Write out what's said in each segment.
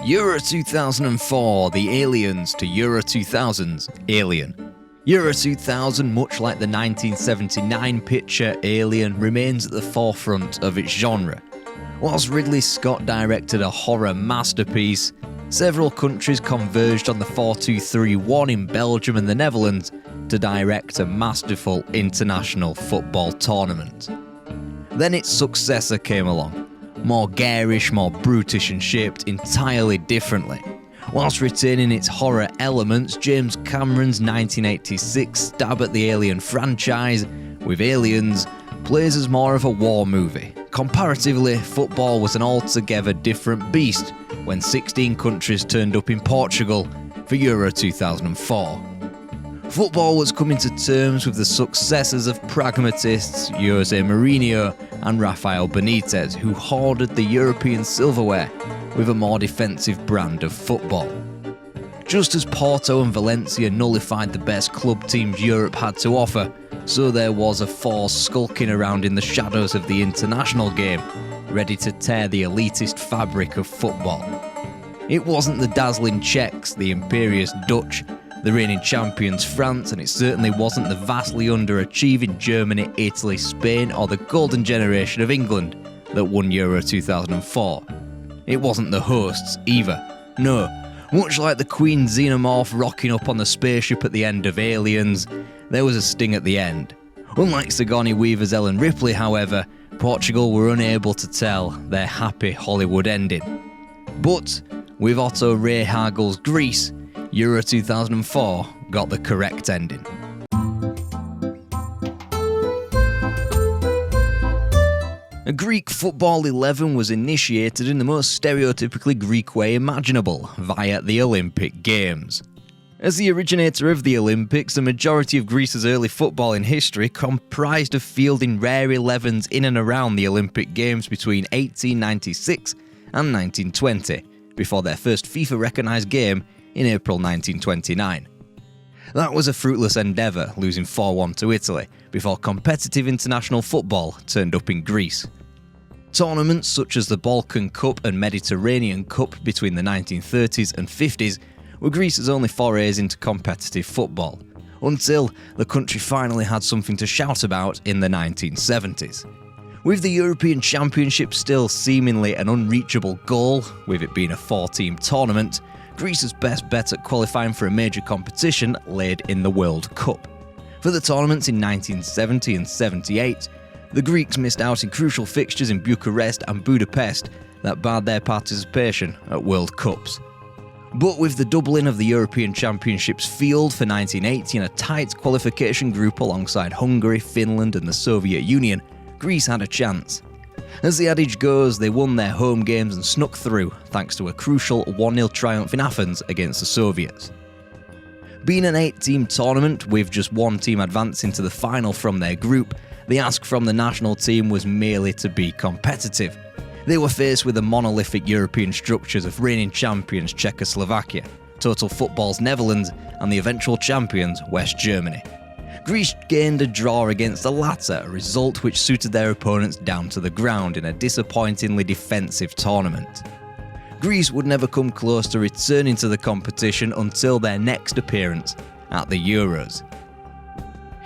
Euro 2004, the aliens to Euro 2000's Alien. Euro 2000, much like the 1979 picture Alien, remains at the forefront of its genre. Whilst Ridley Scott directed a horror masterpiece, several countries converged on the 4-2-3-1 in Belgium and the Netherlands to direct a masterful international football tournament. Then its successor came along, more garish, more brutish and shaped entirely differently. Whilst retaining its horror elements, James Cameron's 1986 stab at the Alien franchise with Aliens plays as more of a war movie. Comparatively, football was an altogether different beast when 16 countries turned up in Portugal for Euro 2004. Football was coming to terms with the successors of pragmatists Jose Mourinho and Rafael Benitez, who hoarded the European silverware with a more defensive brand of football. Just as Porto and Valencia nullified the best club teams Europe had to offer, so there was a force skulking around in the shadows of the international game, ready to tear the elitist fabric of football. It wasn't the dazzling Czechs, the imperious Dutch, the reigning champions France, and it certainly wasn't the vastly underachieving Germany, Italy, Spain, or the golden generation of England that won Euro 2004. It wasn't the hosts either. No, much like the Queen Xenomorph rocking up on the spaceship at the end of Aliens, there was a sting at the end. Unlike Sigourney Weaver's Ellen Ripley, however, Portugal were unable to tell their happy Hollywood ending. But with Otto Rehhagel's Greece, Euro 2004 got the correct ending. A Greek football 11 was initiated in the most stereotypically Greek way imaginable, via the Olympic Games. As the originator of the Olympics, the majority of Greece's early footballing history comprised of fielding rare 11s in and around the Olympic Games between 1896 and 1920, before their first FIFA-recognised game in April 1929. That was a fruitless endeavour, losing 4-1 to Italy, before competitive international football turned up in Greece. Tournaments such as the Balkan Cup and Mediterranean Cup between the 1930s and 50s were Greece's only forays into competitive football, until the country finally had something to shout about in the 1970s. With the European Championship still seemingly an unreachable goal, with it being a 4-team tournament, Greece's best bet at qualifying for a major competition laid in the World Cup. For the tournaments in 1970 and 78, the Greeks missed out in crucial fixtures in Bucharest and Budapest that barred their participation at World Cups. But with the doubling of the European Championships field for 1980 and a tight qualification group alongside Hungary, Finland and the Soviet Union, Greece had a chance. As the adage goes, they won their home games and snuck through thanks to a crucial 1-0 triumph in Athens against the Soviets. Being an 8-team tournament with just one team advancing to the final from their group, the ask from the national team was merely to be competitive. They were faced with the monolithic European structures of reigning champions Czechoslovakia, Total Football's Netherlands and the eventual champions West Germany. Greece gained a draw against the latter, a result which suited their opponents down to the ground in a disappointingly defensive tournament. Greece would never come close to returning to the competition until their next appearance at the Euros.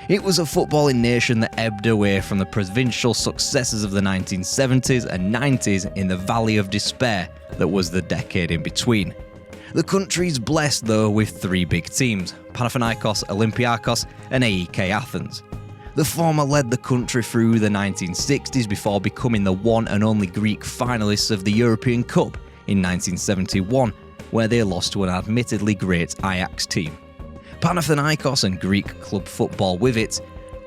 It was a footballing nation that ebbed away from the provincial successes of the 1970s and 90s in the valley of despair that was the decade in between. The country's blessed though with 3 big teams, Panathinaikos, Olympiakos and AEK Athens. The former led the country through the 1960s before becoming the one and only Greek finalists of the European Cup in 1971, where they lost to an admittedly great Ajax team. Panathinaikos and Greek club football with it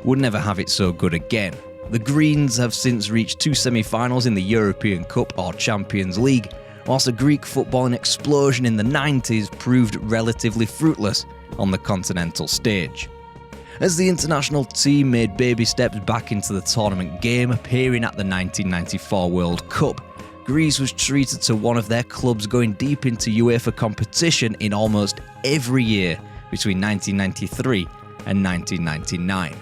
would never have it so good again. The Greens have since reached 2 semi-finals in the European Cup or Champions League, whilst a Greek footballing explosion in the 90s proved relatively fruitless on the continental stage. As the international team made baby steps back into the tournament game, appearing at the 1994 World Cup, Greece was treated to one of their clubs going deep into UEFA competition in almost every year between 1993 and 1999.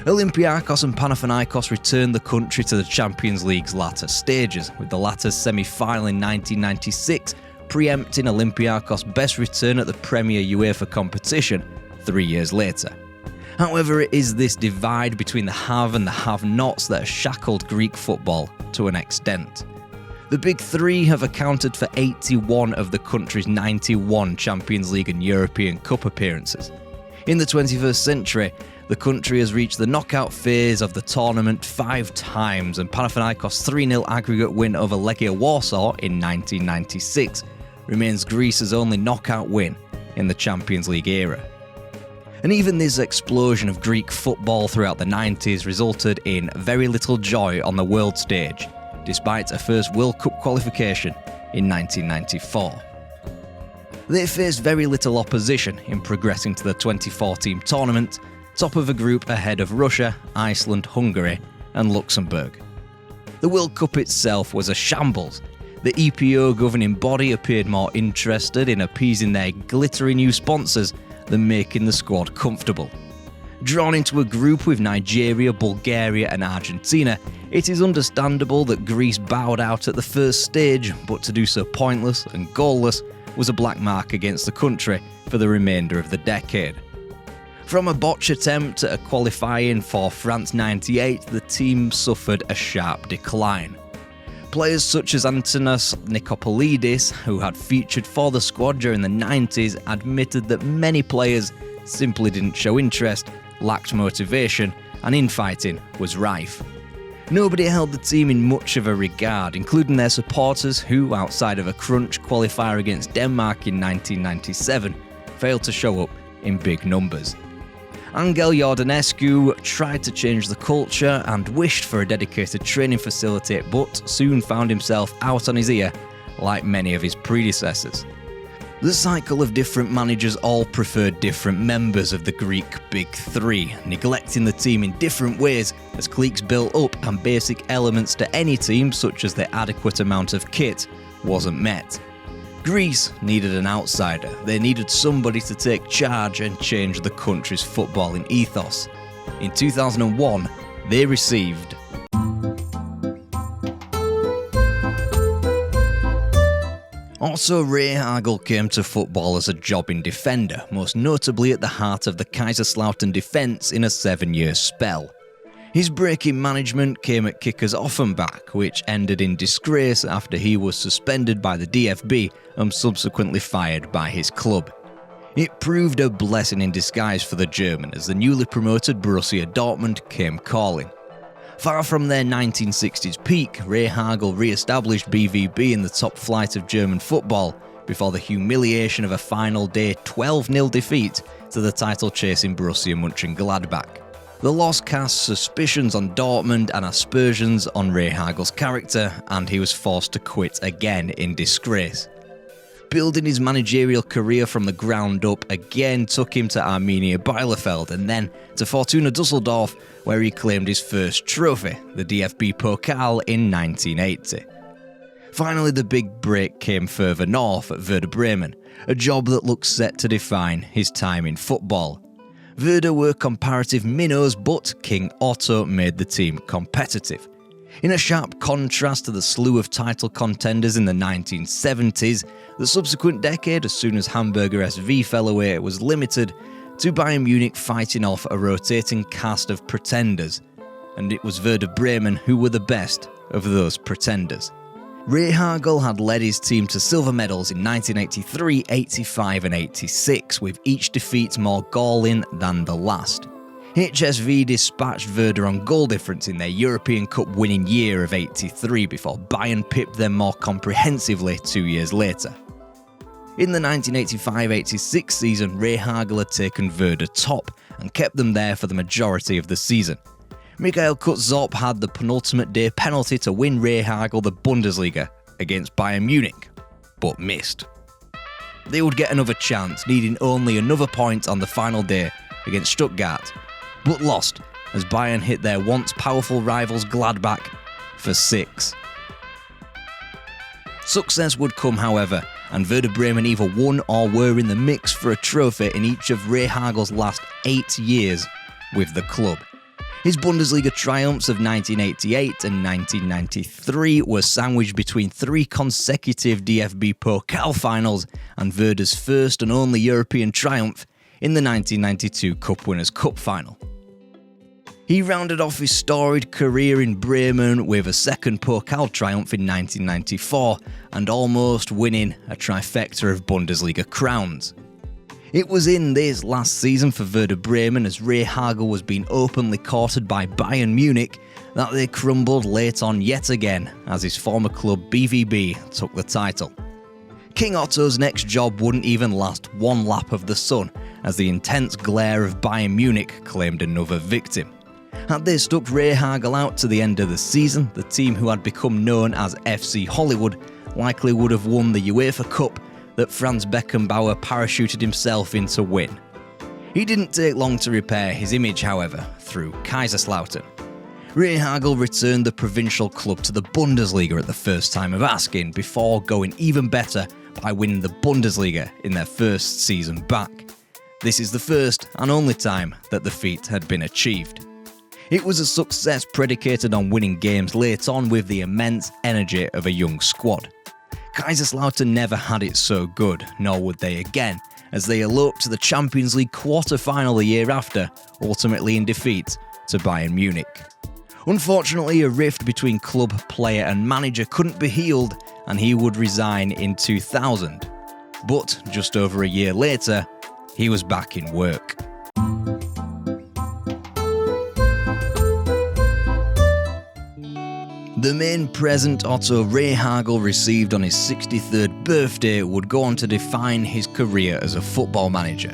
Olympiakos and Panathinaikos returned the country to the Champions League's latter stages, with the latter's semi-final in 1996 preempting Olympiacos' best return at the Premier UEFA competition 3 years later. However, it is this divide between the have and the have-nots that has shackled Greek football to an extent. The Big Three have accounted for 81 of the country's 91 Champions League and European Cup appearances. In the 21st century, the country has reached the knockout phase of the tournament 5 times, and Panathinaikos' 3-0 aggregate win over Legia Warsaw in 1996 remains Greece's only knockout win in the Champions League era. And even this explosion of Greek football throughout the 90s resulted in very little joy on the world stage, despite a first World Cup qualification in 1994. They faced very little opposition in progressing to the 2014 tournament, top of a group ahead of Russia, Iceland, Hungary and Luxembourg. The World Cup itself was a shambles. The EPO governing body appeared more interested in appeasing their glittery new sponsors than making the squad comfortable. Drawn into a group with Nigeria, Bulgaria and Argentina, it is understandable that Greece bowed out at the first stage, but to do so pointless and goalless was a black mark against the country for the remainder of the decade. From a botch attempt at a qualifying for France 98, the team suffered a sharp decline. Players such as Antonis Nikopolidis, who had featured for the squad during the 90s, admitted that many players simply didn't show interest, lacked motivation, and infighting was rife. Nobody held the team in much of a regard, including their supporters who, outside of a crunch qualifier against Denmark in 1997, failed to show up in big numbers. Angel Iordanescu tried to change the culture and wished for a dedicated training facility, but soon found himself out on his ear like many of his predecessors. The cycle of different managers all preferred different members of the Greek Big Three, neglecting the team in different ways as cliques built up and basic elements to any team, such as the adequate amount of kit, wasn't met. Greece needed an outsider. They needed somebody to take charge and change the country's footballing ethos. In 2001, they received Otto Rehhagel came to football as a jobbing defender, most notably at the heart of the Kaiserslautern defence in a 7-year spell. His break in management came at kickers Offenbach, which ended in disgrace after he was suspended by the DFB and subsequently fired by his club. It proved a blessing in disguise for the German as the newly promoted Borussia Dortmund came calling. Far from their 1960s peak, Rehhagel re-established BVB in the top flight of German football before the humiliation of a final day 12-0 defeat to the title-chasing Borussia Mönchengladbach. The loss cast suspicions on Dortmund and aspersions on Rehhagel's character, and he was forced to quit again in disgrace. Building his managerial career from the ground up again took him to Arminia Bielefeld and then to Fortuna Düsseldorf, where he claimed his first trophy, the DFB Pokal, in 1980. Finally, the big break came further north at Werder Bremen, a job that looked set to define his time in football. Werder were comparative minnows, but King Otto made the team competitive. In a sharp contrast to the slew of title contenders in the 1970s, the subsequent decade, as soon as Hamburger SV fell away, was limited to Bayern Munich fighting off a rotating cast of pretenders, and it was Werder Bremen who were the best of those pretenders. Rehhagel had led his team to silver medals in 1983, 85 and 86, with each defeat more galling than the last. HSV dispatched Werder on goal difference in their European Cup winning year of 83 before Bayern pipped them more comprehensively 2 years later. In the 1985-86 season, Rehhagel had taken Werder top and kept them there for the majority of the season. Michael Kutzop had the penultimate day penalty to win Rehhagel the Bundesliga against Bayern Munich, but missed. They would get another chance, needing only another point on the final day against Stuttgart, but lost as Bayern hit their once powerful rivals Gladbach for 6. Success would come, however, and Werder Bremen either won or were in the mix for a trophy in each of Rehhagel's last 8 years with the club. His Bundesliga triumphs of 1988 and 1993 were sandwiched between 3 consecutive DFB Pokal finals and Werder's first and only European triumph in the 1992 Cup Winners' Cup final. He rounded off his storied career in Bremen with a second Pokal triumph in 1994 and almost winning a trifecta of Bundesliga crowns. It was in this last season for Werder Bremen, as Rehhagel was being openly courted by Bayern Munich, that they crumbled late on yet again as his former club BVB took the title. King Otto's next job wouldn't even last one lap of the sun, as the intense glare of Bayern Munich claimed another victim. Had they stuck Rehhagel out to the end of the season, the team who had become known as FC Hollywood likely would have won the UEFA Cup that Franz Beckenbauer parachuted himself in to win. He didn't take long to repair his image, however, through Kaiserslautern. Rehhagel returned the provincial club to the Bundesliga at the first time of asking, before going even better by winning the Bundesliga in their first season back. This is the first and only time that the feat had been achieved. It was a success predicated on winning games late on with the immense energy of a young squad. Kaiserslautern never had it so good, nor would they again, as they eloped to the Champions League quarter-final the year after, ultimately in defeat to Bayern Munich. Unfortunately, a rift between club, player and manager couldn't be healed, and he would resign in 2000. But just over a year later, he was back in work. The main present Otto Rehhagel received on his 63rd birthday would go on to define his career as a football manager.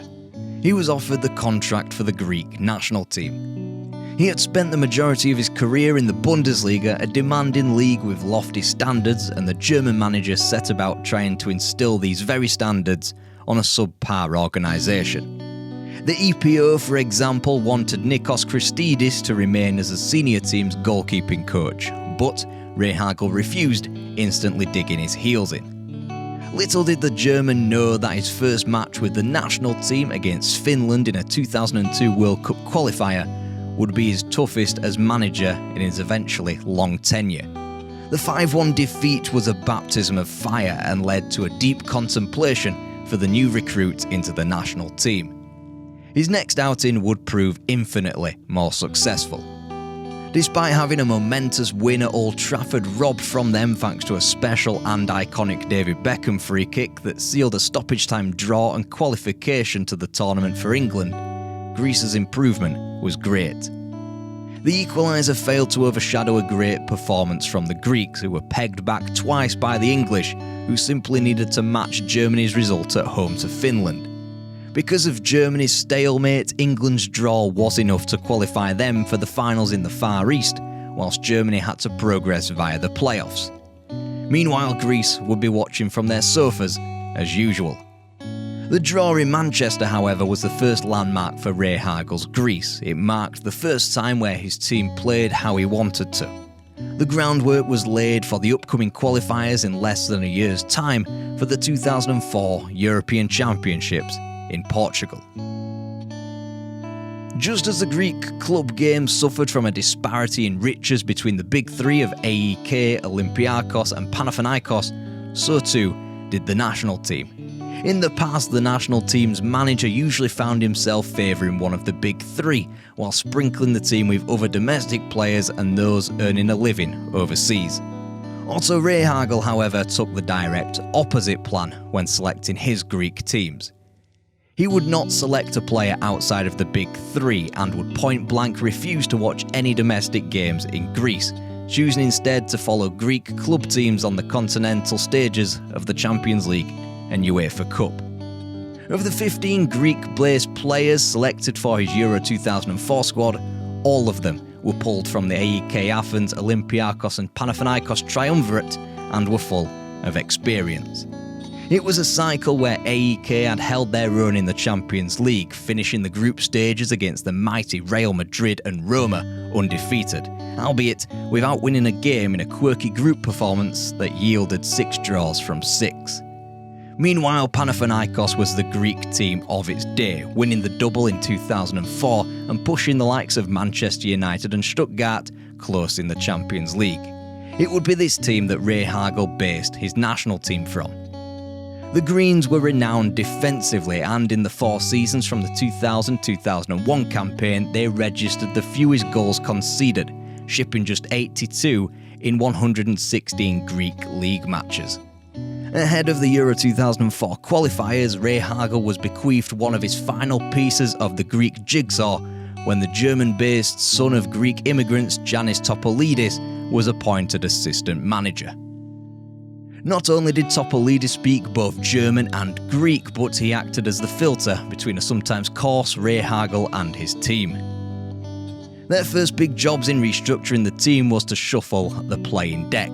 He was offered the contract for the Greek national team. He had spent the majority of his career in the Bundesliga, a demanding league with lofty standards, and the German manager set about trying to instill these very standards on a subpar organisation. The EPO, for example, wanted Nikos Christidis to remain as the senior team's goalkeeping coach, but Rehhagel refused, instantly digging his heels in. Little did the German know that his first match with the national team against Finland in a 2002 World Cup qualifier would be his toughest as manager in his eventually long tenure. The 5-1 defeat was a baptism of fire and led to a deep contemplation for the new recruit into the national team. His next outing would prove infinitely more successful. Despite having a momentous win at Old Trafford robbed from them thanks to a special and iconic David Beckham free kick that sealed a stoppage-time draw and qualification to the tournament for England, Greece's improvement was great. The equaliser failed to overshadow a great performance from the Greeks, who were pegged back twice by the English, who simply needed to match Germany's result at home to Finland. Because of Germany's stalemate, England's draw was enough to qualify them for the finals in the Far East, whilst Germany had to progress via the playoffs. Meanwhile, Greece would be watching from their sofas as usual. The draw in Manchester, however, was the first landmark for Rehhagel's Greece. It marked the first time where his team played how he wanted to. The groundwork was laid for the upcoming qualifiers in less than a year's time for the 2004 European Championships in Portugal. Just as the Greek club game suffered from a disparity in riches between the big three of AEK, Olympiakos and Panathinaikos, so too did the national team. In the past, the national team's manager usually found himself favouring one of the big three, while sprinkling the team with other domestic players and those earning a living overseas. Otto Rehhagel, however, took the direct opposite plan when selecting his Greek teams. He would not select a player outside of the big three and would point-blank refuse to watch any domestic games in Greece, choosing instead to follow Greek club teams on the continental stages of the Champions League and UEFA Cup. Of the 15 Greek-based players selected for his Euro 2004 squad, all of them were pulled from the AEK Athens, Olympiakos and Panathinaikos triumvirate and were full of experience. It was a cycle where AEK had held their own in the Champions League, finishing the group stages against the mighty Real Madrid and Roma undefeated, albeit without winning a game in a quirky group performance that yielded 6 draws from 6. Meanwhile, Panathinaikos was the Greek team of its day, winning the double in 2004 and pushing the likes of Manchester United and Stuttgart close in the Champions League. It would be this team that Rehhagel based his national team from. The Greens were renowned defensively, and in the 4 seasons from the 2000-2001 campaign, they registered the fewest goals conceded, shipping just 82 in 116 Greek league matches. Ahead of the Euro 2004 qualifiers, Rehhagel was bequeathed one of his final pieces of the Greek jigsaw when the German-based son of Greek immigrants Giannis Topolidis was appointed assistant manager. Not only did Topolidis speak both German and Greek, but he acted as the filter between a sometimes coarse Rehhagel and his team. Their first big jobs in restructuring the team was to shuffle the playing deck.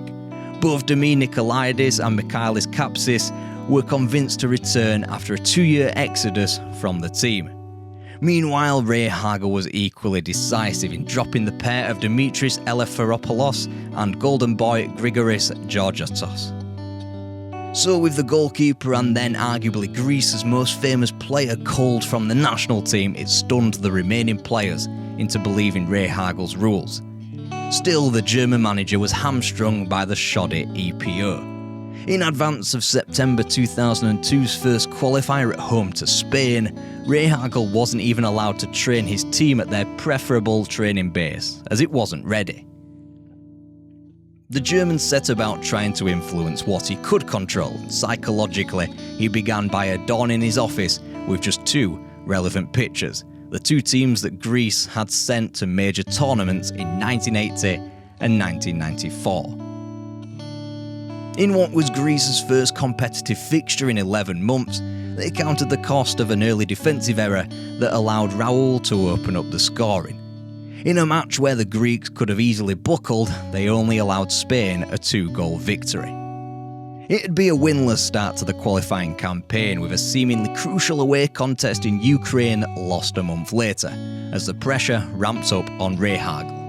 Both Demi Nikolaidis and Michalis Kapsis were convinced to return after a 2-year exodus from the team. Meanwhile, Rehhagel was equally decisive in dropping the pair of Dimitris Eleftheropoulos and golden boy Grigoris Georgiatos. So with the goalkeeper and then arguably Greece's most famous player culled from the national team, it stunned the remaining players into believing Rehhagel's rules. Still, the German manager was hamstrung by the shoddy EPO. In advance of September 2002's first qualifier at home to Spain, Rehhagel wasn't even allowed to train his team at their preferable training base, as it wasn't ready. The German set about trying to influence what he could control. Psychologically, he began by adorning his office with just 2 relevant pictures, the 2 teams that Greece had sent to major tournaments in 1980 and 1994. In what was Greece's first competitive fixture in 11 months, they counted the cost of an early defensive error that allowed Raul to open up the scoring. In a match where the Greeks could have easily buckled, they only allowed Spain a 2-goal victory. It'd be a winless start to the qualifying campaign, with a seemingly crucial away contest in Ukraine lost a month later, as the pressure ramped up on Rehhagel.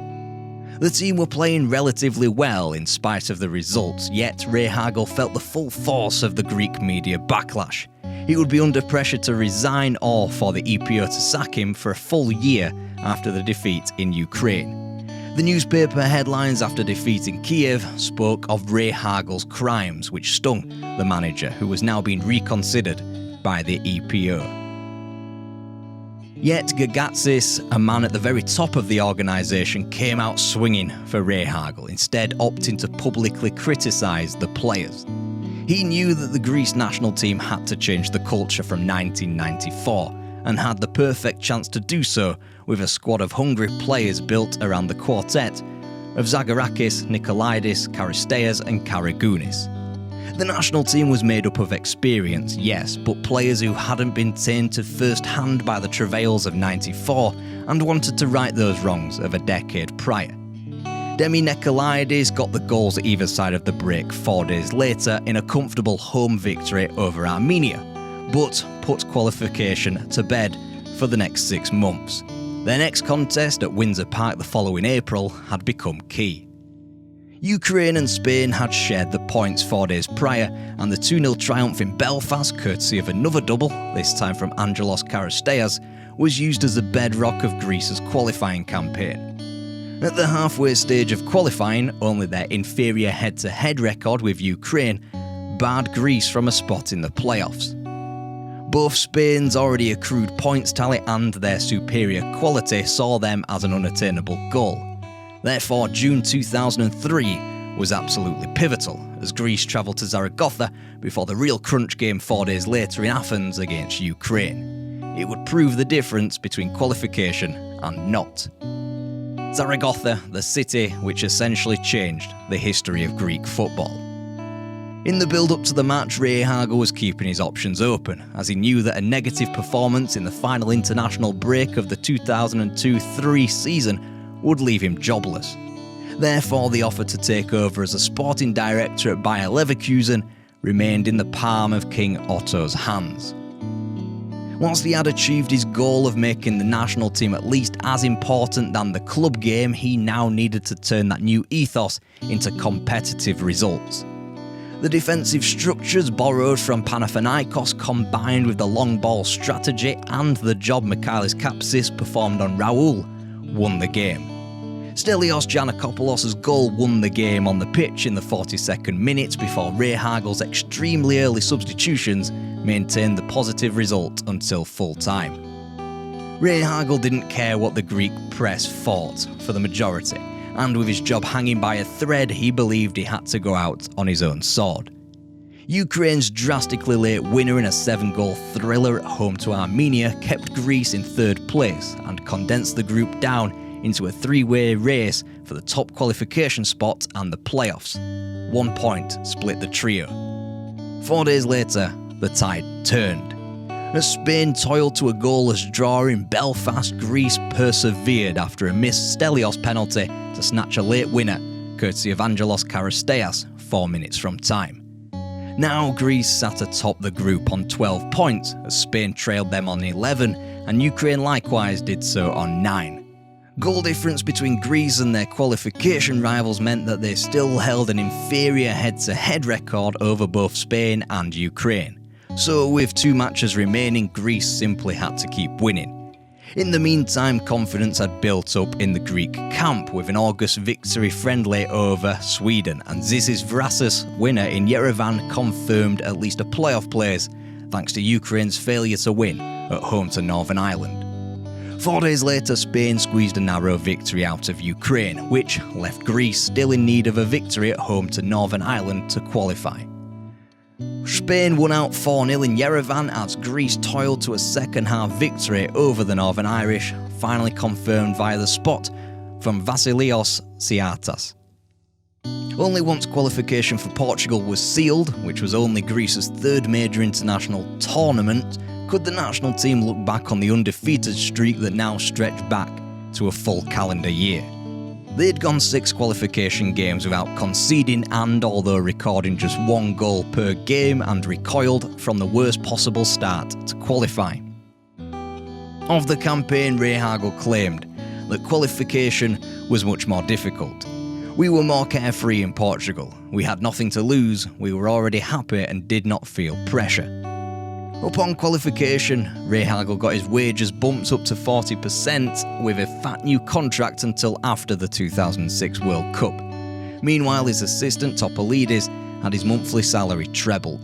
The team were playing relatively well in spite of the results, yet Rehhagel felt the full force of the Greek media backlash. He would be under pressure to resign or for the EPO to sack him for a full year after the defeat in Ukraine. The newspaper headlines after defeating Kiev spoke of Rehhagel's crimes, which stung the manager, who was now being reconsidered by the EPO. Yet Gagatsis, a man at the very top of the organisation, came out swinging for Rehhagel, instead opting to publicly criticise the players. He knew that the Greece national team had to change the culture from 1994, and had the perfect chance to do so with a squad of hungry players built around the quartet of Zagorakis, Nikolaidis, Charisteas and Karagounis. The national team was made up of experience, yes, but players who hadn't been tainted first-hand by the travails of '94 and wanted to right those wrongs of a decade prior. Demi Nikolaidis got the goals at either side of the break 4 days later in a comfortable home victory over Armenia, but put qualification to bed for the next 6 months. Their next contest at Windsor Park the following April had become key. Ukraine and Spain had shared the points 4 days prior, and the 2-0 triumph in Belfast, courtesy of another double, this time from Angelos Charisteas, was used as the bedrock of Greece's qualifying campaign. At the halfway stage of qualifying, only their inferior head-to-head record with Ukraine barred Greece from a spot in the playoffs. Both Spain's already accrued points tally and their superior quality saw them as an unattainable goal. Therefore, June 2003 was absolutely pivotal, as Greece travelled to Zaragoza before the real crunch game 4 days later in Athens against Ukraine. It would prove the difference between qualification and not. Zaragoza, the city which essentially changed the history of Greek football. In the build-up to the match, Rehhagel was keeping his options open, as he knew that a negative performance in the final international break of the 2002-03 season would leave him jobless. Therefore, the offer to take over as a sporting director at Bayer Leverkusen remained in the palm of King Otto's hands. Whilst he had achieved his goal of making the national team at least as important than the club game, he now needed to turn that new ethos into competitive results. The defensive structures borrowed from Panathinaikos combined with the long ball strategy and the job Michalis Kapsis performed on Raul won the game. Stelios Giannakopoulos' goal won the game on the pitch in the 42nd minute before Rehhagel's extremely early substitutions maintained the positive result until full time. Rehhagel didn't care what the Greek press fought for the majority, and with his job hanging by a thread, he believed he had to go out on his own sword. Ukraine's drastically late winner in a 7-goal thriller at home to Armenia kept Greece in third place and condensed the group down into a 3-way race for the top qualification spot and the playoffs. 1 point split the trio. 4 days later, the tide turned. As Spain toiled to a goalless draw in Belfast, Greece persevered after a missed Stelios penalty to snatch a late winner, courtesy of Angelos Karisteas 4 minutes from time. Now Greece sat atop the group on 12 points, as Spain trailed them on 11, and Ukraine likewise did so on 9. Goal difference between Greece and their qualification rivals meant that they still held an inferior head-to-head record over both Spain and Ukraine. So with 2 matches remaining, Greece simply had to keep winning. In the meantime, confidence had built up in the Greek camp with an August victory friendly over Sweden, and Zizis Vrasis winner in Yerevan confirmed at least a playoff place thanks to Ukraine's failure to win at home to Northern Ireland. 4 days later, Spain squeezed a narrow victory out of Ukraine, which left Greece still in need of a victory at home to Northern Ireland to qualify. Spain won out 4-0 in Yerevan as Greece toiled to a second-half victory over the Northern Irish, finally confirmed via the spot from Vasilios Siatas. Only once qualification for Portugal was sealed, which was only Greece's 3rd major international tournament, could the national team look back on the undefeated streak that now stretched back to a full calendar year. They'd gone 6 qualification games without conceding and, although recording just 1 goal per game, and recoiled from the worst possible start to qualify. Of the campaign, Rehhagel claimed that qualification was much more difficult. We were more carefree in Portugal. We had nothing to lose, we were already happy and did not feel pressure. Upon qualification, Rehhagel got his wages bumped up to 40% with a fat new contract until after the 2006 World Cup. Meanwhile, his assistant Topolidis had his monthly salary trebled.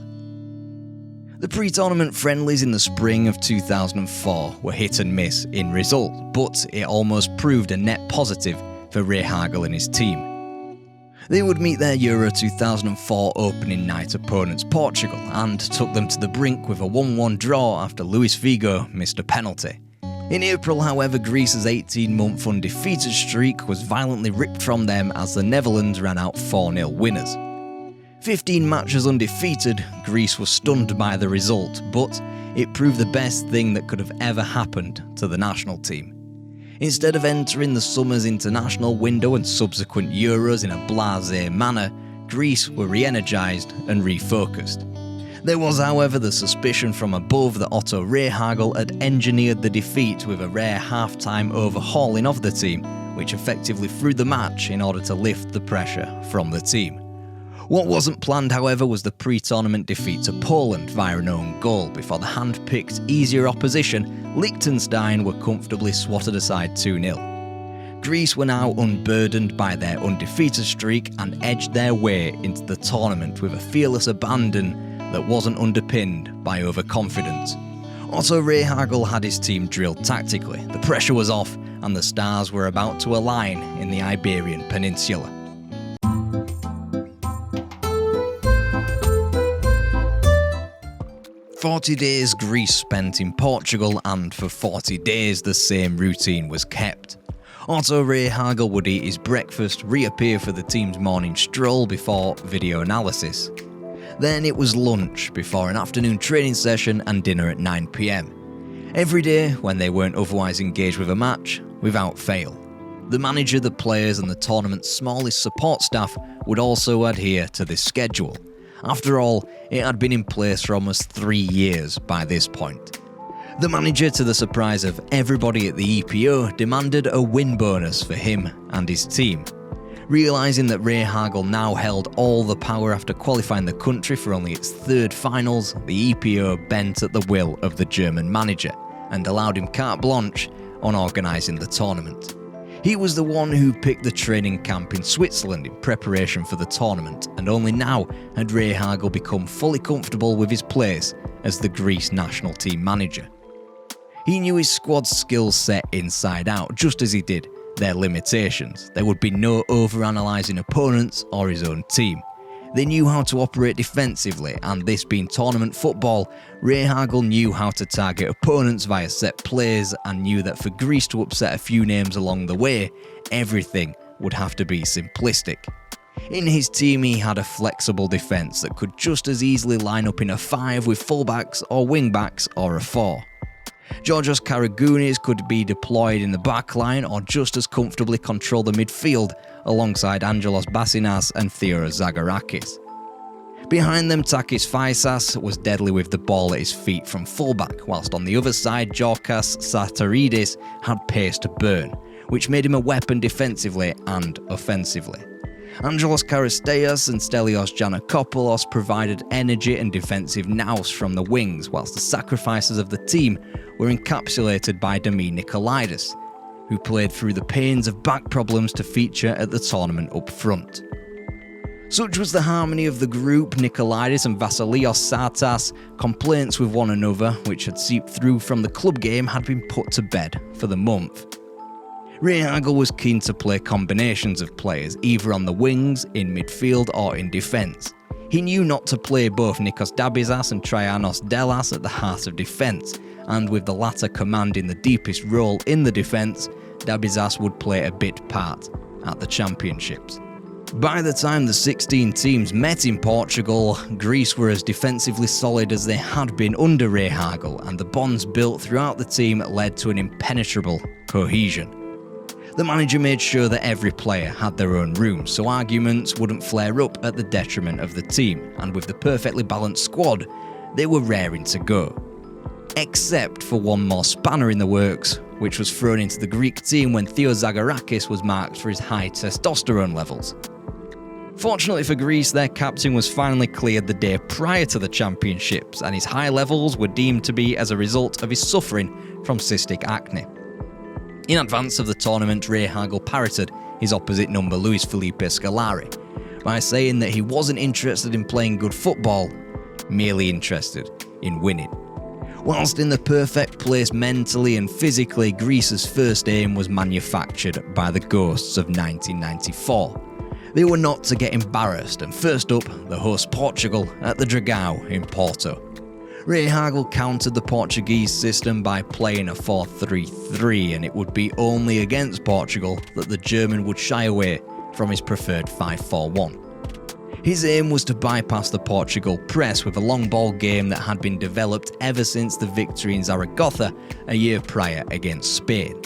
The pre-tournament friendlies in the spring of 2004 were hit and miss in result, but it almost proved a net positive for Rehhagel and his team. They would meet their Euro 2004 opening night opponents Portugal and took them to the brink with a 1-1 draw after Luis Figo missed a penalty. In April, however, Greece's 18-month undefeated streak was violently ripped from them as the Netherlands ran out 4-0 winners. 15 matches undefeated, Greece was stunned by the result, but it proved the best thing that could have ever happened to the national team. Instead of entering the summer's international window and subsequent Euros in a blasé manner, Greece were re-energised and refocused. There was, however, the suspicion from above that Otto Rehhagel had engineered the defeat with a rare half-time overhauling of the team, which effectively threw the match in order to lift the pressure from the team. What wasn't planned, however, was the pre-tournament defeat to Poland via an own goal before the hand-picked, easier opposition, Liechtenstein, were comfortably swatted aside 2-0. Greece were now unburdened by their undefeated streak and edged their way into the tournament with a fearless abandon that wasn't underpinned by overconfidence. Otto Rehhagel had his team drilled tactically, the pressure was off, and the stars were about to align in the Iberian Peninsula. "40 days Greece spent in Portugal, and for 40 days the same routine was kept. Otto Rehhagel would eat his breakfast, reappear for the team's morning stroll before video analysis. Then it was lunch before an afternoon training session and dinner at 9 p.m. Every day, when they weren't otherwise engaged with a match, without fail. The manager, the players and the tournament's smallest support staff would also adhere to this schedule. After all, it had been in place for almost 3 years by this point. The manager, to the surprise of everybody at the EPO, demanded a win bonus for him and his team. Realising that Rehhagel now held all the power after qualifying the country for only its third finals, the EPO bent at the will of the German manager and allowed him carte blanche on organising the tournament. He was the one who picked the training camp in Switzerland in preparation for the tournament, and only now had Rehhagel become fully comfortable with his place as the Greece national team manager. He knew his squad's skill set inside out, just as he did their limitations. There would be no over-analysing opponents or his own team. They knew how to operate defensively, and this being tournament football, Rehhagel knew how to target opponents via set plays and knew that for Greece to upset a few names along the way, everything would have to be simplistic. In his team, he had a flexible defence that could just as easily line up in a 5 with fullbacks or wingbacks or a 4. Georgios Karagounis could be deployed in the backline or just as comfortably control the midfield alongside Angelos Bassinas and Theodoros Zagorakis. Behind them, Takis Faisas was deadly with the ball at his feet from fullback, whilst on the other side, Georgios Sataridis had pace to burn, which made him a weapon defensively and offensively. Angelos Karisteas and Stelios Giannakopoulos provided energy and defensive nous from the wings, whilst the sacrifices of the team were encapsulated by Demi Nikolaides, who played through the pains of back problems to feature at the tournament up front. Such was the harmony of the group, Nikolaides and Vasilios Sartas' complaints with one another, which had seeped through from the club game, had been put to bed for the month. Rehhagel was keen to play combinations of players, either on the wings, in midfield or in defence. He knew not to play both Nikos Dabizas and Traianos Delas at the heart of defence, and with the latter commanding the deepest role in the defence, Dabizas would play a bit part at the championships. By the time the 16 teams met in Portugal, Greece were as defensively solid as they had been under Rehhagel, and the bonds built throughout the team led to an impenetrable cohesion. The manager made sure that every player had their own room, so arguments wouldn't flare up at the detriment of the team, and with the perfectly balanced squad, they were raring to go. Except for one more spanner in the works, which was thrown into the Greek team when Theodoros Zagorakis was marked for his high testosterone levels. Fortunately for Greece, their captain was finally cleared the day prior to the championships, and his high levels were deemed to be as a result of his suffering from cystic acne. In advance of the tournament, Rehhagel parroted his opposite number Luis Felipe Scolari by saying that he wasn't interested in playing good football, merely interested in winning. Whilst in the perfect place mentally and physically, Greece's first aim was manufactured by the ghosts of 1994. They were not to get embarrassed, and first up, the host Portugal at the Dragão in Porto. Rehhagel countered the Portuguese system by playing a 4-3-3, and it would be only against Portugal that the German would shy away from his preferred 5-4-1. His aim was to bypass the Portugal press with a long ball game that had been developed ever since the victory in Zaragoza a year prior against Spain.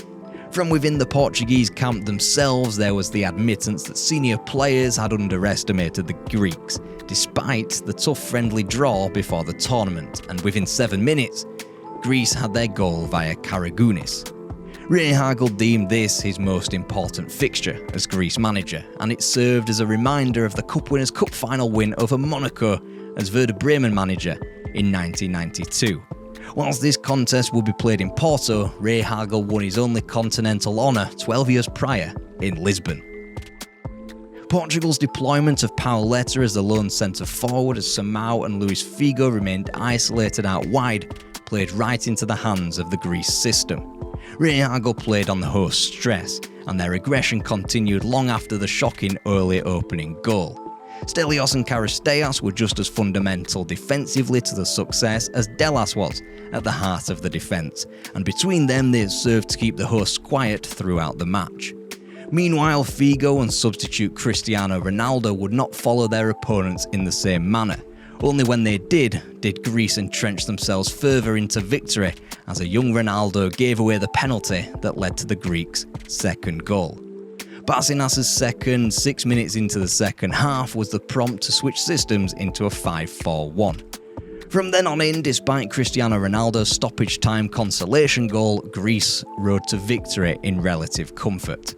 From within the Portuguese camp themselves, there was the admittance that senior players had underestimated the Greeks, despite the tough friendly draw before the tournament, and within 7 minutes, Greece had their goal via Karagounis. Rehhagel deemed this his most important fixture as Greece manager, and it served as a reminder of the Cup Winners' Cup final win over Monaco as Werder Bremen manager in 1992. Whilst this contest would be played in Porto, Rehhagel won his only continental honour 12 years prior in Lisbon. Portugal's deployment of Pauleta as the lone centre-forward as Samão and Luis Figo remained isolated out wide played right into the hands of the Greece system. Rehhagel played on the host's stress, and their aggression continued long after the shocking early opening goal. Stelios and Karisteas were just as fundamental defensively to the success as Delas was at the heart of the defence, and between them they served to keep the hosts quiet throughout the match. Meanwhile, Figo and substitute Cristiano Ronaldo would not follow their opponents in the same manner. Only when they did Greece entrench themselves further into victory as a young Ronaldo gave away the penalty that led to the Greeks' second goal. Bassinas' second, 6 minutes into the second half, was the prompt to switch systems into a 5-4-1. From then on in, despite Cristiano Ronaldo's stoppage time consolation goal, Greece rode to victory in relative comfort.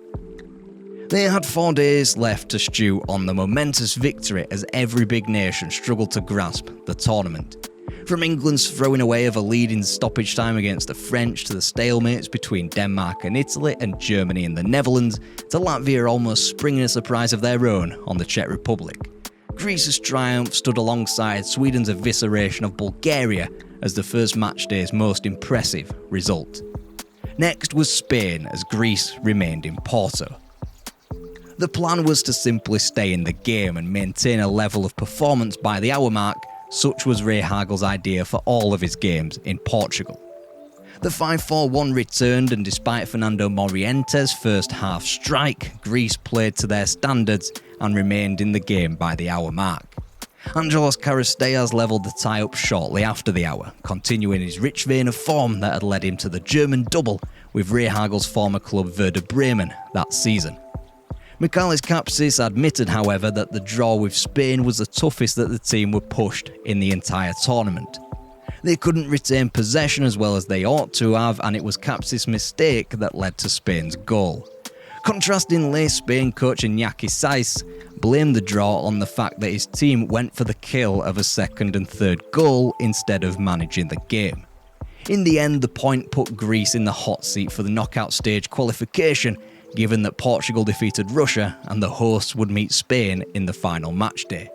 They had 4 days left to stew on the momentous victory as every big nation struggled to grasp the tournament. From England's throwing away of a lead in stoppage time against the French to the stalemates between Denmark and Italy and Germany and the Netherlands to Latvia almost springing a surprise of their own on the Czech Republic. Greece's triumph stood alongside Sweden's evisceration of Bulgaria as the first matchday's most impressive result. Next was Spain as Greece remained in Porto. The plan was to simply stay in the game and maintain a level of performance by the hour mark. Such was Rehhagel's idea for all of his games in Portugal. The 5-4-1 returned, and despite Fernando Moriente's first half strike, Greece played to their standards and remained in the game by the hour mark. Angelos Karisteas levelled the tie-up shortly after the hour, continuing his rich vein of form that had led him to the German double with Rehhagel's former club Werder Bremen that season. Michalis Kapsis admitted, however, that the draw with Spain was the toughest that the team were pushed in the entire tournament. They couldn't retain possession as well as they ought to have, and it was Kapsis' mistake that led to Spain's goal. Contrastingly, Spain coach Iñaki Saiz blamed the draw on the fact that his team went for the kill of a second and third goal instead of managing the game. In the end, the point put Greece in the hot seat for the knockout stage qualification, given that Portugal defeated Russia and the hosts would meet Spain in the final matchday.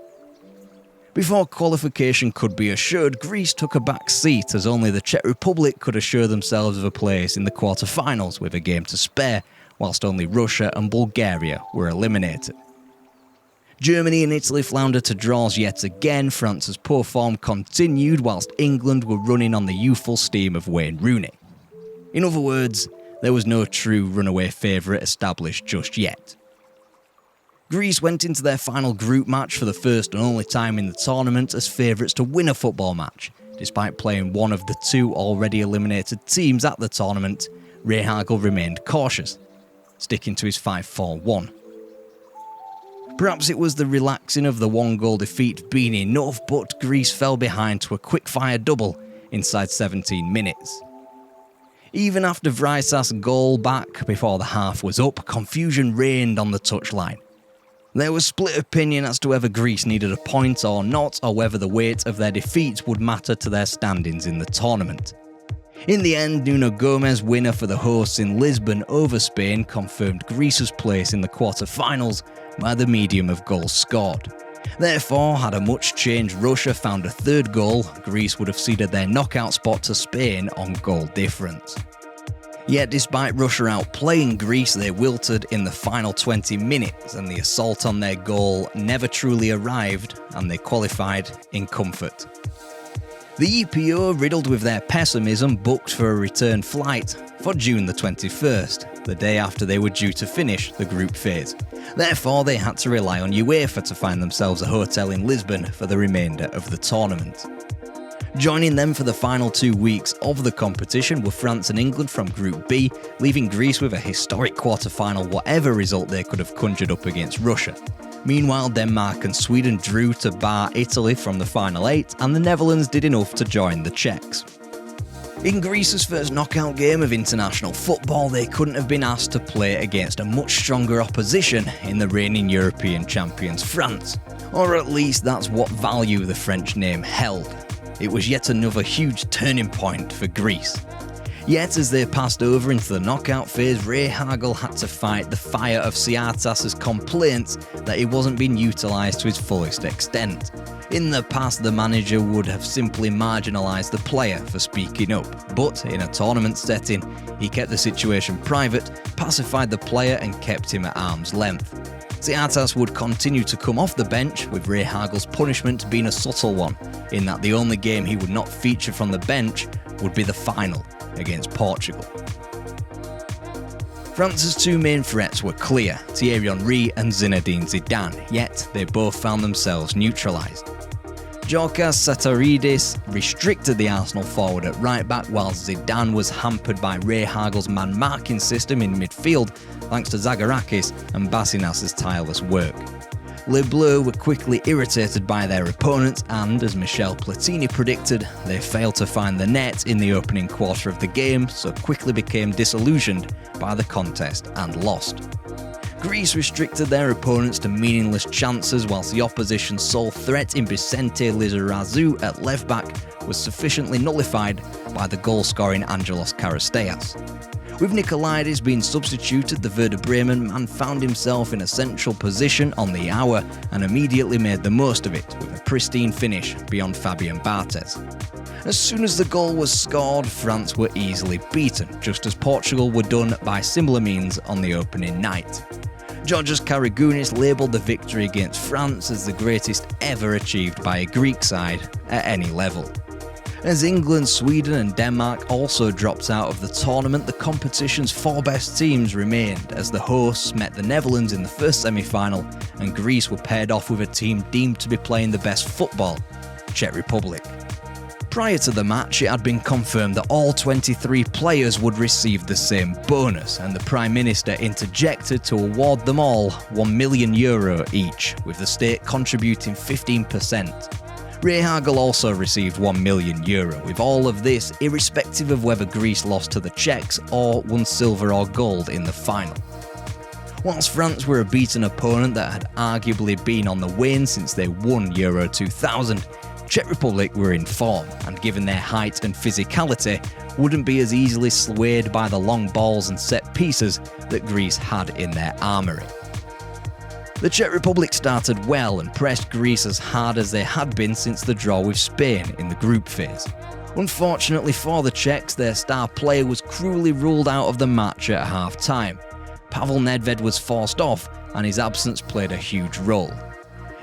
Before qualification could be assured, Greece took a back seat as only the Czech Republic could assure themselves of a place in the quarter-finals with a game to spare, whilst only Russia and Bulgaria were eliminated. Germany and Italy floundered to draws yet again. France's poor form continued whilst England were running on the youthful steam of Wayne Rooney. In other words, there was no true runaway favourite established just yet. Greece went into their final group match for the first and only time in the tournament as favourites to win a football match. Despite playing one of the 2 already eliminated teams at the tournament, Rehhagel remained cautious, sticking to his 5-4-1. Perhaps it was the relaxing of the 1-goal defeat being enough, but Greece fell behind to a quick-fire double inside 17 minutes. Even after Vrysas' goal back before the half was up, confusion reigned on the touchline. There was split opinion as to whether Greece needed a point or not, or whether the weight of their defeat would matter to their standings in the tournament. In the end, Nuno Gomes' winner for the hosts in Lisbon over Spain confirmed Greece's place in the quarter-finals by the medium of goals scored. Therefore, had a much-changed Russia found a third goal, Greece would have ceded their knockout spot to Spain on goal difference. Yet despite Russia outplaying Greece, they wilted in the final 20 minutes and the assault on their goal never truly arrived, and they qualified in comfort. The EPO, riddled with their pessimism, booked for a return flight for June the 21st, the day after they were due to finish the group phase. Therefore, they had to rely on UEFA to find themselves a hotel in Lisbon for the remainder of the tournament. Joining them for the final 2 weeks of the competition were France and England from Group B, leaving Greece with a historic quarter-final whatever result they could have conjured up against Russia. Meanwhile, Denmark and Sweden drew to bar Italy from the final 8, and the Netherlands did enough to join the Czechs. In Greece's first knockout game of international football, they couldn't have been asked to play against a much stronger opposition in the reigning European champions France, or at least that's what value the French name held. It was yet another huge turning point for Greece. Yet as they passed over into the knockout phase, Rehhagel had to fight the fire of Tsiartas' complaints that he wasn't being utilised to his fullest extent. In the past, the manager would have simply marginalised the player for speaking up, but in a tournament setting, he kept the situation private, pacified the player and kept him at arm's length. Tsiartas would continue to come off the bench, with Rehhagel's punishment being a subtle one, in that the only game he would not feature from the bench would be the final against Portugal. France's 2 main threats were clear, Thierry Henry and Zinedine Zidane, yet they both found themselves neutralised. Georgios Sataridis restricted the Arsenal forward at right-back, whilst Zidane was hampered by Rehhagel's man-marking system in midfield thanks to Zagarakis and Bassinas' tireless work. Les Bleus were quickly irritated by their opponents and, as Michel Platini predicted, they failed to find the net in the opening quarter of the game, so quickly became disillusioned by the contest and lost. Greece restricted their opponents to meaningless chances, whilst the opposition's sole threat in Vicente Lizarazu at left-back was sufficiently nullified by the goal-scoring Angelos Karisteas. With Nikolaides being substituted, the Werder Bremen man found himself in a central position on the hour and immediately made the most of it with a pristine finish beyond Fabien Barthez. As soon as the goal was scored, France were easily beaten, just as Portugal were done by similar means on the opening night. Georgios Karagounis labelled the victory against France as the greatest ever achieved by a Greek side at any level. As England, Sweden and Denmark also dropped out of the tournament, the competition's four best teams remained as the hosts met the Netherlands in the first semi-final and Greece were paired off with a team deemed to be playing the best football, Czech Republic. Prior to the match, it had been confirmed that all 23 players would receive the same bonus, and the Prime Minister interjected to award them all €1 million each, with the state contributing 15%. Rehhagel also received €1 million, with all of this irrespective of whether Greece lost to the Czechs or won silver or gold in the final. Whilst France were a beaten opponent that had arguably been on the wane since they won Euro 2000, Czech Republic were in form, and given their height and physicality, wouldn't be as easily swayed by the long balls and set pieces that Greece had in their armoury. The Czech Republic started well and pressed Greece as hard as they had been since the draw with Spain in the group phase. Unfortunately for the Czechs, their star player was cruelly ruled out of the match at half-time. Pavel Nedved was forced off, and his absence played a huge role.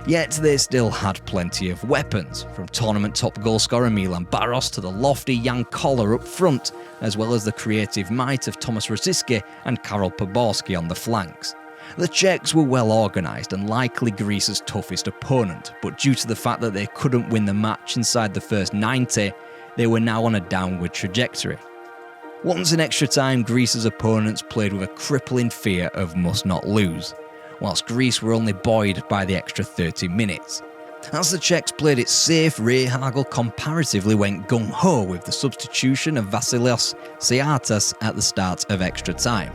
Yet they still had plenty of weapons, from tournament top goalscorer Milan Baros to the lofty Jan Koller up front, as well as the creative might of Tomas Rosicky and Karol Poborski on the flanks. The Czechs were well organised and likely Greece's toughest opponent, but due to the fact that they couldn't win the match inside the first 90, they were now on a downward trajectory. Once in extra time, Greece's opponents played with a crippling fear of must not lose, whilst Greece were only buoyed by the extra 30 minutes. As the Czechs played it safe, Rehhagel comparatively went gung-ho with the substitution of Vasilios Siatas at the start of extra time.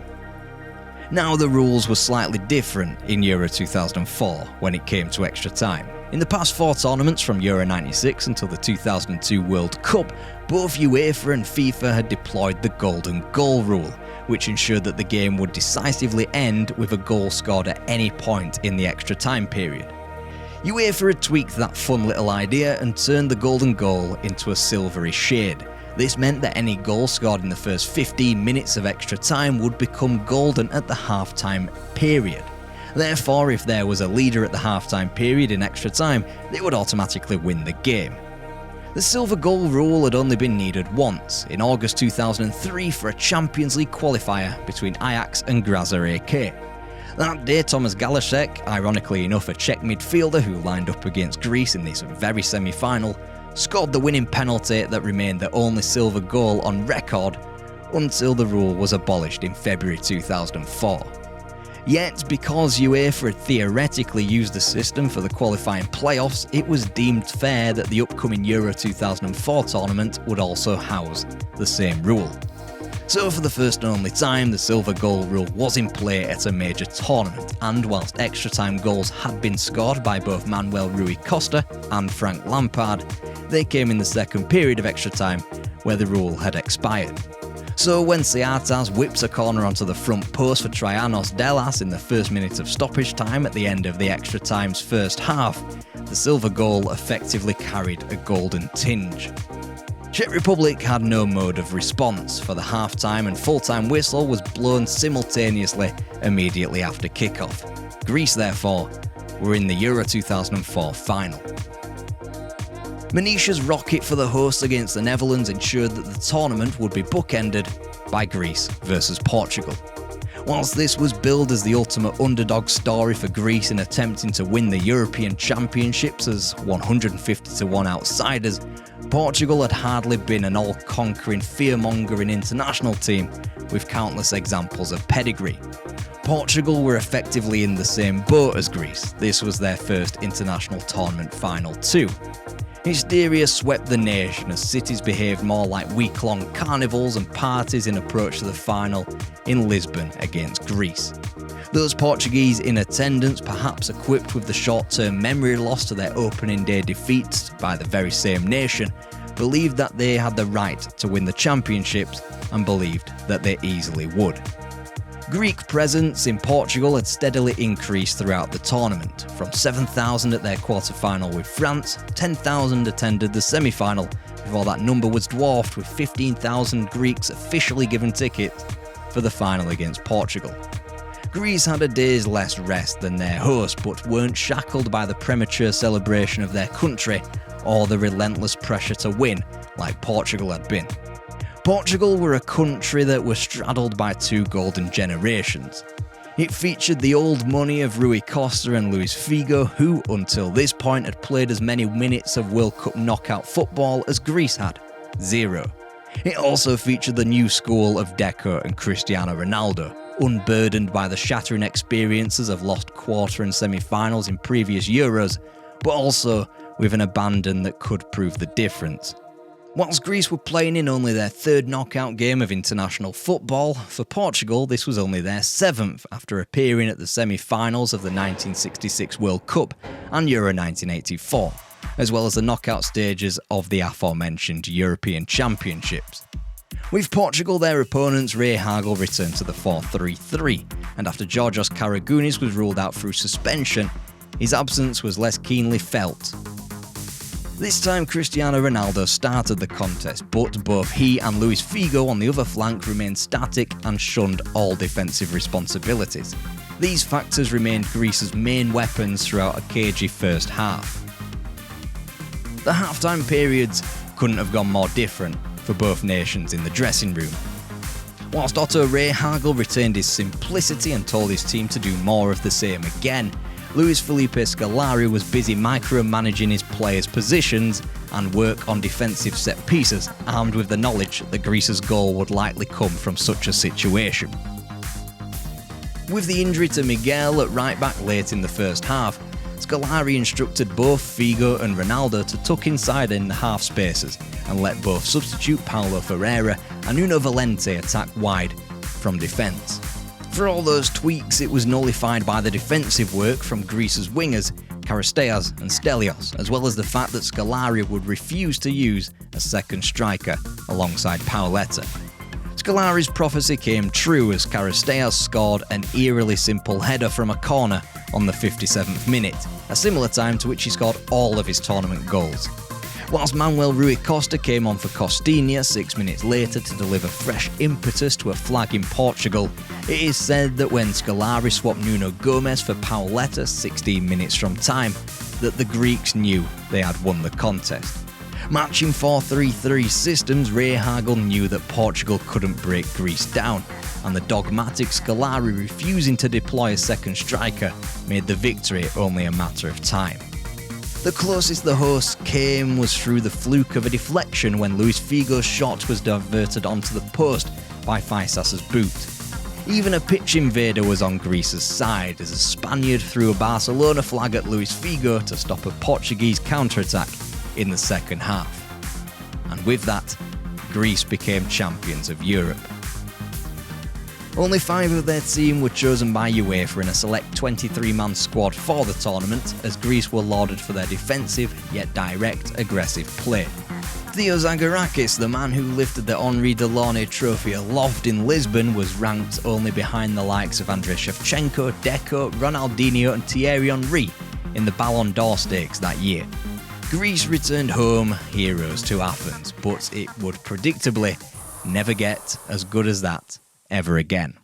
Now the rules were slightly different in Euro 2004 when it came to extra time. In the past four tournaments from Euro 96 until the 2002 World Cup, both UEFA and FIFA had deployed the golden goal rule, which ensured that the game would decisively end with a goal scored at any point in the extra time period. UEFA had tweaked that fun little idea and turned the golden goal into a silvery shade. This meant that any goal scored in the first 15 minutes of extra time would become golden at the half-time period. Therefore, if there was a leader at the half-time period in extra time, they would automatically win the game. The silver goal rule had only been needed once, in August 2003 for a Champions League qualifier between Ajax and Grazer AK. That day, Tomáš Galášek, ironically enough a Czech midfielder who lined up against Greece in this very semi-final, scored the winning penalty that remained the only silver goal on record until the rule was abolished in February 2004. Yet, because UEFA had theoretically used the system for the qualifying playoffs, it was deemed fair that the upcoming Euro 2004 tournament would also house the same rule. So for the first and only time, the silver goal rule was in play at a major tournament, and whilst extra time goals had been scored by both Manuel Rui Costa and Frank Lampard, they came in the second period of extra time, where the rule had expired. So when Siatas whips a corner onto the front post for Traianos Delas in the first minute of stoppage time at the end of the extra time's first half, the silver goal effectively carried a golden tinge. Czech Republic had no mode of response, for the half-time and full-time whistle was blown simultaneously immediately after kick-off. Greece, therefore, were in the Euro 2004 final. Manisha's rocket for the hosts against the Netherlands ensured that the tournament would be bookended by Greece versus Portugal. Whilst this was billed as the ultimate underdog story for Greece in attempting to win the European Championships as 150-1 outsiders, Portugal had hardly been an all-conquering, fear-mongering international team with countless examples of pedigree. Portugal were effectively in the same boat as Greece. This was their first international tournament final too. Hysteria swept the nation as cities behaved more like week-long carnivals and parties in approach to the final in Lisbon against Greece. Those Portuguese in attendance, perhaps equipped with the short-term memory loss to their opening day defeats by the very same nation, believed that they had the right to win the championships and believed that they easily would. Greek presence in Portugal had steadily increased throughout the tournament. From 7,000 at their quarter-final with France, 10,000 attended the semi-final, before that number was dwarfed with 15,000 Greeks officially given tickets for the final against Portugal. Greece had a day's less rest than their host, but weren't shackled by the premature celebration of their country or the relentless pressure to win like Portugal had been. Portugal were a country that was straddled by two golden generations. It featured the old money of Rui Costa and Luis Figo, who until this point had played as many minutes of World Cup knockout football as Greece had, 0. It also featured the new school of Deco and Cristiano Ronaldo, unburdened by the shattering experiences of lost quarter and semi-finals in previous Euros, but also with an abandon that could prove the difference. Whilst Greece were playing in only their third knockout game of international football, for Portugal this was only their seventh after appearing at the semi-finals of the 1966 World Cup and Euro 1984, as well as the knockout stages of the aforementioned European Championships. With Portugal, their opponents Rehhagel returned to the 4-3-3, and after Georgios Karagounis was ruled out through suspension, his absence was less keenly felt. This time Cristiano Ronaldo started the contest, but both he and Luis Figo on the other flank remained static and shunned all defensive responsibilities. These factors remained Greece's main weapons throughout a cagey first half. The half-time periods couldn't have gone more different for both nations in the dressing room. Whilst Otto Rehhagel retained his simplicity and told his team to do more of the same again, Luis Felipe Scolari was busy micromanaging his players' positions and work on defensive set pieces, armed with the knowledge that Greece's goal would likely come from such a situation. With the injury to Miguel at right back late in the first half, Scolari instructed both Figo and Ronaldo to tuck inside in the half spaces and let both substitute Paulo Ferreira and Nuno Valente attack wide from defence. For all those tweaks, it was nullified by the defensive work from Greece's wingers, Charisteas and Stelios, as well as the fact that Scolari would refuse to use a second striker alongside Paoletta. Scolari's prophecy came true as Charisteas scored an eerily simple header from a corner on the 57th minute, a similar time to which he scored all of his tournament goals. Whilst Manuel Rui Costa came on for Costinha 6 minutes later to deliver fresh impetus to a flag in Portugal, it is said that when Scolari swapped Nuno Gomes for Paoletta 16 minutes from time, that the Greeks knew they had won the contest. Matching 4-3-3 systems, Rehhagel knew that Portugal couldn't break Greece down, and the dogmatic Scolari refusing to deploy a second striker made the victory only a matter of time. The closest the hosts came was through the fluke of a deflection when Luis Figo's shot was diverted onto the post by Faisas's boot. Even a pitch invader was on Greece's side as a Spaniard threw a Barcelona flag at Luis Figo to stop a Portuguese counter-attack in the second half. And with that, Greece became champions of Europe. Only 5 of their team were chosen by UEFA in a select 23-man squad for the tournament, as Greece were lauded for their defensive yet direct, aggressive play. Theo Zagorakis, the man who lifted the Henri Delaunay trophy aloft in Lisbon, was ranked only behind the likes of Andrei Shevchenko, Deco, Ronaldinho and Thierry Henry in the Ballon d'Or stakes that year. Greece returned home heroes to Athens, but it would predictably never get as good as that ever again.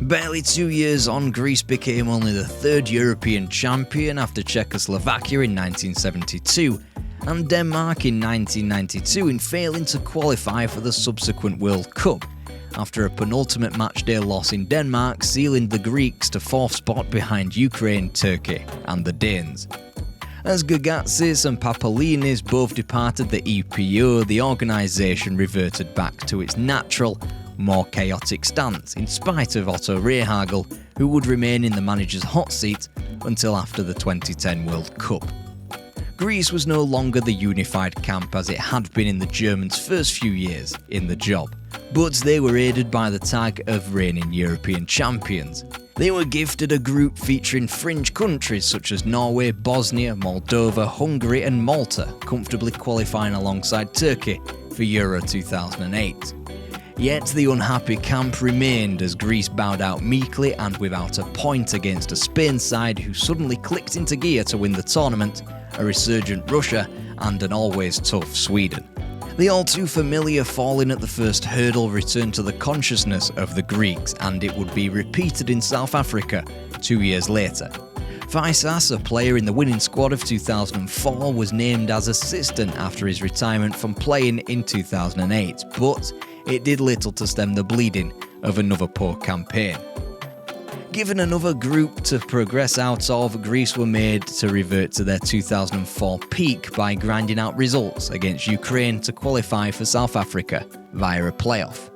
Barely 2 years on, Greece became only the third European champion after Czechoslovakia in 1972 and Denmark in 1992 in failing to qualify for the subsequent World Cup, after a penultimate matchday loss in Denmark sealing the Greeks to 4th spot behind Ukraine, Turkey and the Danes. As Gagatsis and Papalinis both departed the EPO, the organisation reverted back to its natural, more chaotic stance, in spite of Otto Rehhagel, who would remain in the manager's hot seat until after the 2010 World Cup. Greece was no longer the unified camp as it had been in the Germans' first few years in the job, but they were aided by the tag of reigning European champions. They were gifted a group featuring fringe countries such as Norway, Bosnia, Moldova, Hungary and Malta, comfortably qualifying alongside Turkey for Euro 2008. Yet the unhappy camp remained as Greece bowed out meekly and without a point against a Spain side who suddenly clicked into gear to win the tournament, a resurgent Russia and an always tough Sweden. The all too familiar falling at the first hurdle returned to the consciousness of the Greeks, and it would be repeated in South Africa 2 years later. Vaisas, a player in the winning squad of 2004, was named as assistant after his retirement from playing in 2008, but it did little to stem the bleeding of another poor campaign. Given another group to progress out of, Greece were made to revert to their 2004 peak by grinding out results against Ukraine to qualify for South Africa via a playoff.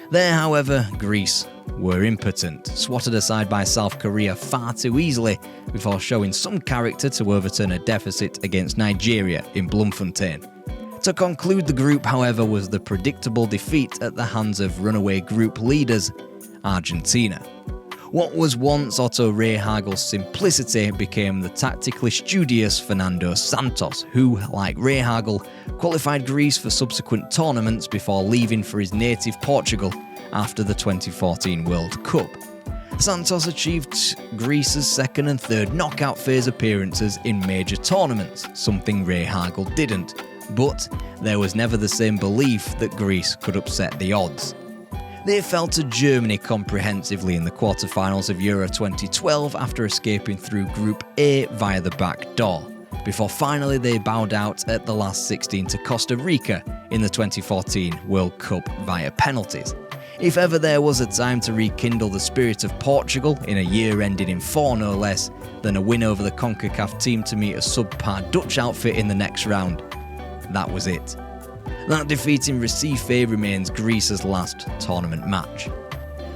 There, however, Greece were impotent, swatted aside by South Korea far too easily before showing some character to overturn a deficit against Nigeria in Bloemfontein. To conclude the group, however, was the predictable defeat at the hands of runaway group leaders, Argentina. What was once Otto Rehhagel's simplicity became the tactically studious Fernando Santos, who, like Rehhagel, qualified Greece for subsequent tournaments before leaving for his native Portugal after the 2014 World Cup. Santos achieved Greece's second and third knockout phase appearances in major tournaments, something Rehhagel didn't, but there was never the same belief that Greece could upset the odds. They fell to Germany comprehensively in the quarter-finals of Euro 2012 after escaping through Group A via the back door, before finally they bowed out at the last 16 to Costa Rica in the 2014 World Cup via penalties. If ever there was a time to rekindle the spirit of Portugal in a year ending in 4 no less than a win over the CONCACAF team to meet a subpar Dutch outfit in the next round, that was it. That defeat in Recife remains Greece's last tournament match.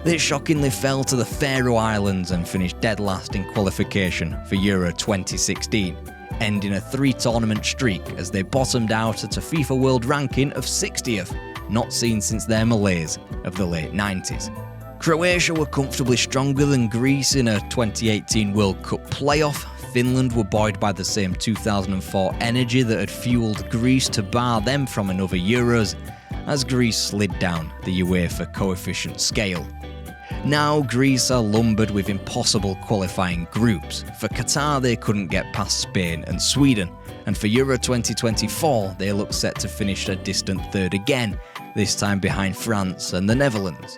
They shockingly fell to the Faroe Islands and finished dead last in qualification for Euro 2016, ending a 3-tournament streak as they bottomed out at a FIFA World Ranking of 60th, not seen since their malaise of the late 90s. Croatia were comfortably stronger than Greece in a 2018 World Cup playoff. Finland were buoyed by the same 2004 energy that had fueled Greece to bar them from another Euros, as Greece slid down the UEFA coefficient scale. Now Greece are lumbered with impossible qualifying groups. For Qatar they couldn't get past Spain and Sweden, and for Euro 2024 they look set to finish a distant third again, this time behind France and the Netherlands.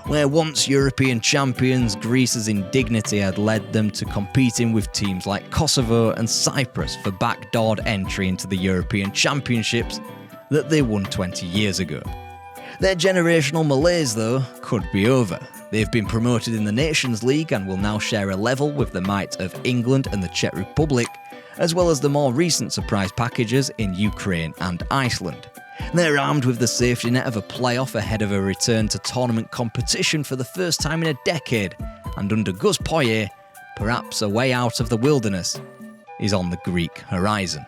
Where once European champions, Greece's indignity had led them to competing with teams like Kosovo and Cyprus for backdoored entry into the European Championships that they won 20 years ago. Their generational malaise, though, could be over. They've been promoted in the Nations League and will now share a level with the might of England and the Czech Republic, as well as the more recent surprise packages in Ukraine and Iceland. They're armed with the safety net of a playoff ahead of a return to tournament competition for the first time in a decade, and under Gus Poyet, perhaps a way out of the wilderness is on the Greek horizon.